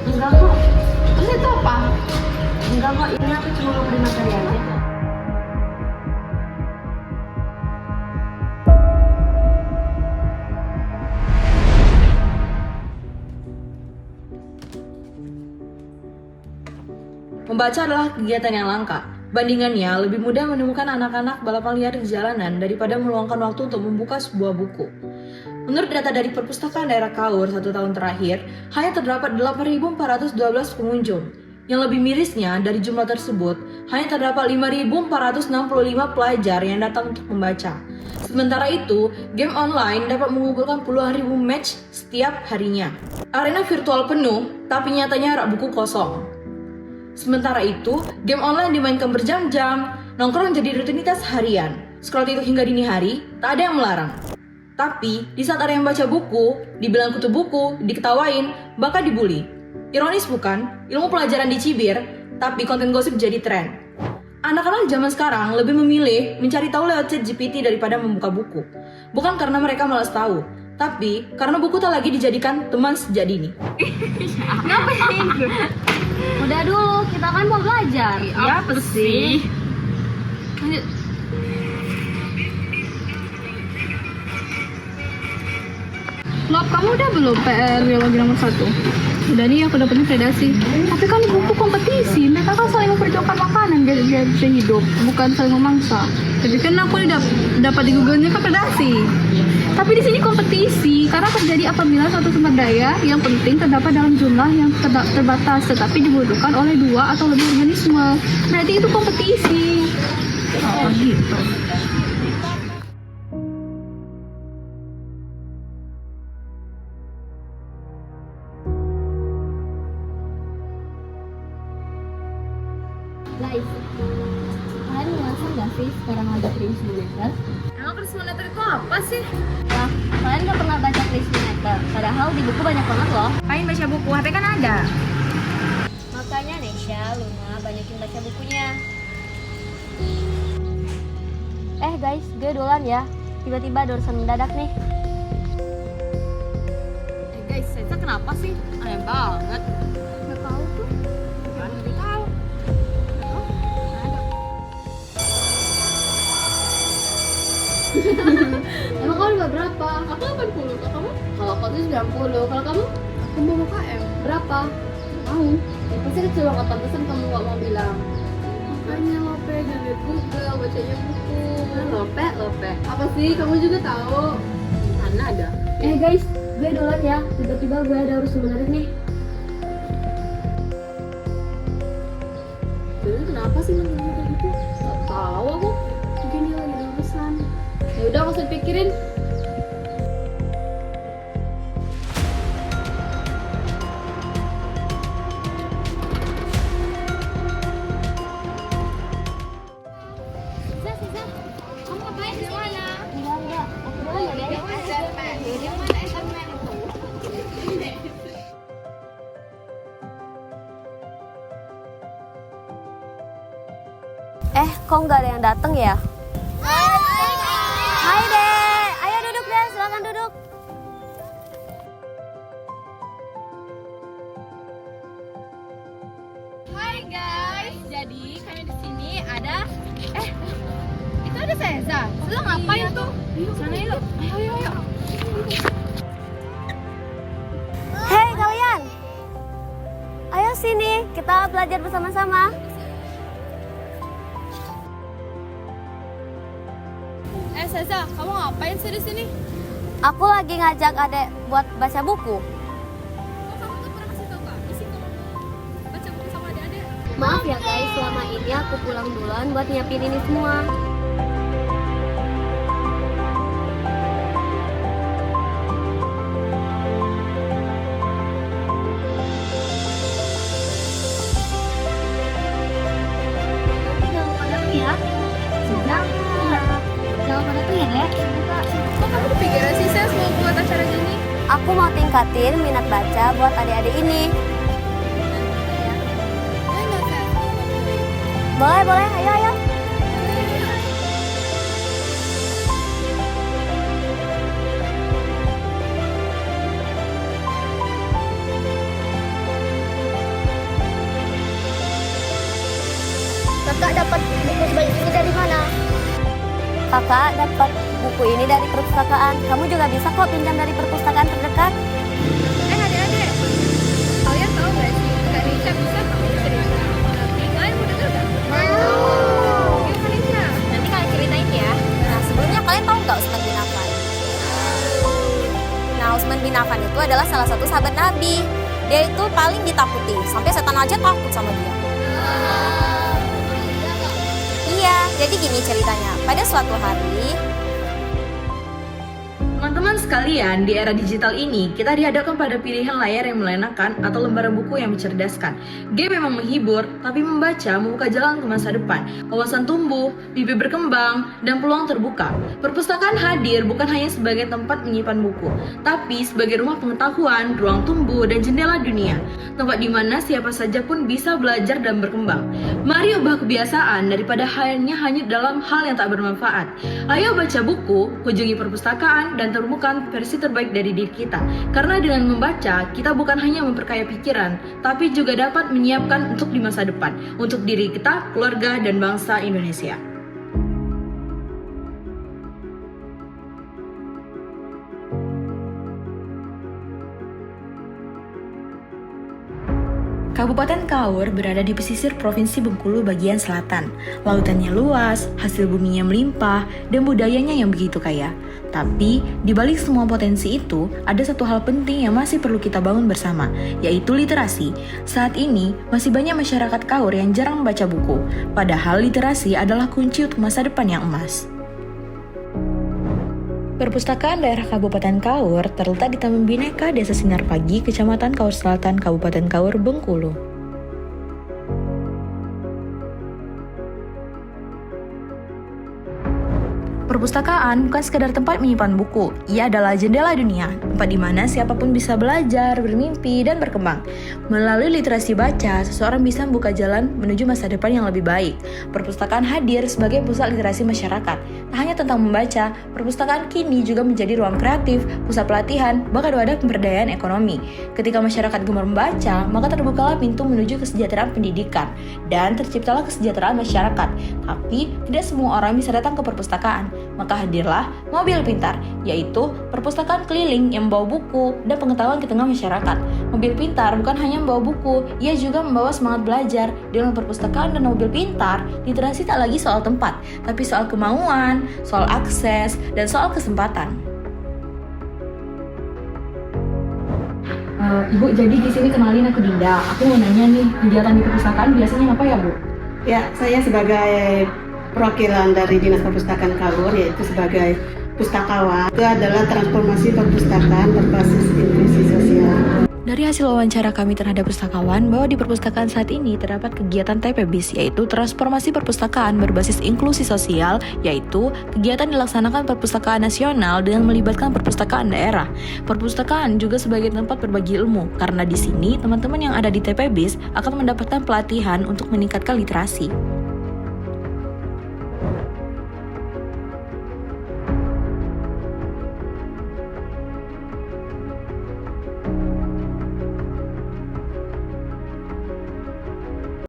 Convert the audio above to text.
Enggak kok. Terus itu apa? Enggak kok, ini aku cuma mau beli materi aja. Membaca adalah kegiatan yang langka. Bandingannya, lebih mudah menemukan anak-anak balapan liar di jalanan daripada meluangkan waktu untuk membuka sebuah buku. Menurut data dari Perpustakaan Daerah Kaur 1 tahun terakhir, hanya terdapat 8.412 pengunjung. Yang lebih mirisnya, dari jumlah tersebut, hanya terdapat 5.465 pelajar yang datang untuk membaca. Sementara itu, game online dapat mengumpulkan puluhan ribu match setiap harinya. Arena virtual penuh, tapi nyatanya rak buku kosong. Sementara itu, game online dimainkan berjam-jam, nongkrong jadi rutinitas harian. Scroll itu hingga dini hari, tak ada yang melarang. Tapi, di saat ada yang baca buku, dibilang kutu buku, diketawain, bahkan dibully. Ironis bukan? Ilmu pelajaran dicibir, tapi konten gosip jadi tren. Anak-anak zaman sekarang lebih memilih mencari tahu lewat ChatGPT daripada membuka buku. Bukan karena mereka malas tahu, tapi karena buku tak lagi dijadikan teman sejak dini. Ngapain? Udah dulu, kita kan mau belajar. Ya, apa sih? Lanjut. Lop, kamu udah belum PR biologi nomor 1? Udah nih, aku dapetnya predasi. Tapi kan buku kompetisi, mereka kan saling memperjuangkan makanan biar bisa hidup, bukan saling memangsa. Tapi kan aku dapat di Google-nya kan predasi. Tapi di sini kompetisi karena terjadi apabila suatu sumber daya yang penting terdapat dalam jumlah yang terbatas, tetapi dibutuhkan oleh 2 atau lebih organisme. Berarti itu kompetisi. Oh gitu. Guys, kalian ngerasa nggak sih sekarang ada Krisis-Moneter? Emang Krisis-Moneter itu apa sih? Lah, kalian nggak pernah baca Krisis-Moneter? Padahal di buku banyak banget loh. Pengen baca buku, HP kan ada. Makanya Nesha, Luna, banyakin baca bukunya. Guys, gue duluan ya. Tiba-tiba ada urusan mendadak nih. Guys, Sensa kenapa sih? Aneh banget. Nggak tahu tuh. Kan nggak tahu. Emang kamu udah berapa? Aku 80, kalau kamu? Kalau aku tuh 90. Kalau kamu? Aku mau KM. Berapa? Mau. Ya, pasti kecil banget, pantesan kamu gak mau bilang. Makanya Lope, jangan liat Google, bacanya buku. Lope. Apa sih? Kamu juga tahu? Mana ada? Guys, gue duluan ya. Tiba-tiba gue ada urusan menarik nih. Jadi kenapa sih manggil kayak gitu? Gak tahu aku. Mungkin dia lagi ada urusan. Ya udah, gak usah dipikirin. Kamu ngapain di mana? Enggak. Aku duluan ya, guys. Yang mana Etherman itu? Kok nggak ada yang datang ya? Hai deh, ayo duduk deh, silakan duduk. Hai guys, jadi kami di sini ada itu ada Seza. Seza ngapain tuh? Sana yuk. Ayo. Hei kalian, ayo sini, kita belajar bersama-sama. Seza, kamu ngapain sih di sini? Aku lagi ngajak adek buat baca buku. Oh, kamu tuh pernah kasih tau kami sih kalau mau baca buku sama adik-adik? Maaf ya guys, selama ini aku pulang duluan buat nyiapin ini semua. Jangan pada tuh ya. Jangan pada tuh ya, Dek. Kok kamu kepikiran sih Ses mau buat acara gini? Aku mau tingkatin minat baca buat adik-adik ini. Boleh nggak Ses? Boleh, ayo. Kakak dapat buku sebanyak ini dari mana? Kakak dapat buku ini dari perpustakaan. Kamu juga bisa kok pinjam dari perpustakaan terdekat. Adik-adik, kalian tahu nggak sih Kak Nisha bisa tahu cerita? Tapi kalian mau denger nggak? Yuk Kak Nisha. Nanti kalian ceritain ya. Nah, sebelumnya kalian tahu nggak Utsman bin Affan? Nah, Utsman bin Affan itu adalah salah satu sahabat Nabi. Dia itu paling ditakuti, sampai setan aja takut sama dia. Iya, jadi gini ceritanya. Pada suatu hari, Teman-teman sekalian, di era digital ini, kita dihadapkan pada pilihan layar yang melenakan atau lembaran buku yang mencerdaskan. Game memang menghibur, tapi membaca membuka jalan ke masa depan. Wawasan tumbuh, mimpi berkembang, dan peluang terbuka. Perpustakaan hadir bukan hanya sebagai tempat menyimpan buku, tapi sebagai rumah pengetahuan, ruang tumbuh, dan jendela dunia. Tempat di mana siapa saja pun bisa belajar dan berkembang. Mari ubah kebiasaan daripada hanya dalam hal yang tak bermanfaat. Ayo baca buku, kunjungi perpustakaan, dan temukan versi terbaik dari diri kita. Karena dengan membaca, kita bukan hanya memperkaya pikiran, tapi juga dapat menyiapkan untuk di masa depan, untuk diri kita, keluarga, dan bangsa Indonesia. Kabupaten Kaur berada di pesisir Provinsi Bengkulu bagian selatan. Lautannya luas, hasil buminya melimpah, dan budayanya yang begitu kaya. Tapi, di balik semua potensi itu, ada satu hal penting yang masih perlu kita bangun bersama, yaitu literasi. Saat ini, masih banyak masyarakat Kaur yang jarang membaca buku, padahal literasi adalah kunci untuk masa depan yang emas. Perpustakaan daerah Kabupaten Kaur terletak di Taman Bineka Desa Sinar Pagi, Kecamatan Kaur Selatan, Kabupaten Kaur, Bengkulu. Perpustakaan bukan sekedar tempat menyimpan buku, ia adalah jendela dunia, tempat di mana siapapun bisa belajar, bermimpi, dan berkembang. Melalui literasi baca, seseorang bisa membuka jalan menuju masa depan yang lebih baik. Perpustakaan hadir sebagai pusat literasi masyarakat. Tak hanya tentang membaca, perpustakaan kini juga menjadi ruang kreatif, pusat pelatihan, bahkan wadah pemberdayaan ekonomi. Ketika masyarakat gemar membaca, maka terbukalah pintu menuju kesejahteraan pendidikan, dan terciptalah kesejahteraan masyarakat. Tapi, tidak semua orang bisa datang ke perpustakaan. Maka hadirlah Mobil Pintar, yaitu perpustakaan keliling yang membawa buku dan pengetahuan ke tengah masyarakat. Mobil Pintar bukan hanya membawa buku, ia juga membawa semangat belajar. Dengan perpustakaan dan Mobil Pintar, literasi tak lagi soal tempat, tapi soal kemauan, soal akses, dan soal kesempatan. Ibu, jadi di sini kenalin aku Dinda. Aku mau nanya nih, kegiatan di perpustakaan biasanya apa ya, Bu? Ya, saya sebagai perwakilan dari Dinas Perpustakaan Kaur, yaitu sebagai pustakawan. Itu adalah transformasi perpustakaan berbasis inklusi sosial. Dari hasil wawancara kami terhadap pustakawan, bahwa di perpustakaan saat ini terdapat kegiatan TPBIS, yaitu transformasi perpustakaan berbasis inklusi sosial, yaitu kegiatan dilaksanakan perpustakaan nasional dengan melibatkan perpustakaan daerah. Perpustakaan juga sebagai tempat berbagi ilmu, karena di sini teman-teman yang ada di TPBIS akan mendapatkan pelatihan untuk meningkatkan literasi.